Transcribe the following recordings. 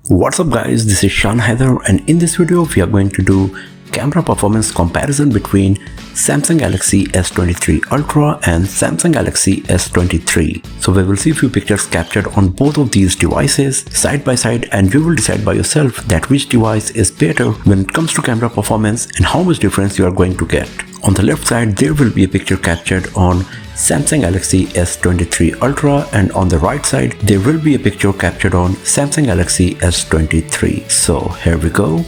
What's up guys, this is Shan Heather, and in this video we are going to do camera performance comparison between Samsung Galaxy S23 Ultra and Samsung Galaxy S23. So we will see a few pictures captured on both of these devices side by side, and you will decide by yourself that which device is better when it comes to camera performance and how much difference you are going to get. On the left side there will be a picture captured on Samsung Galaxy S23 Ultra, and on the right side there will be a picture captured on Samsung Galaxy S23. So here we go.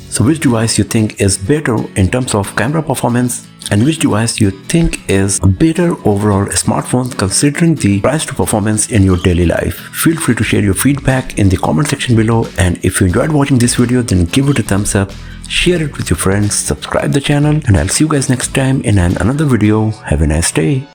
So which device you think is better in terms of camera performance, and which device you think is a better overall smartphone considering the price to performance in your daily life? Feel free to share your feedback in the comment section below, and if you enjoyed watching this video then give it a thumbs up, share it with your friends, subscribe the channel, and I'll see you guys next time in another video. Have a nice day.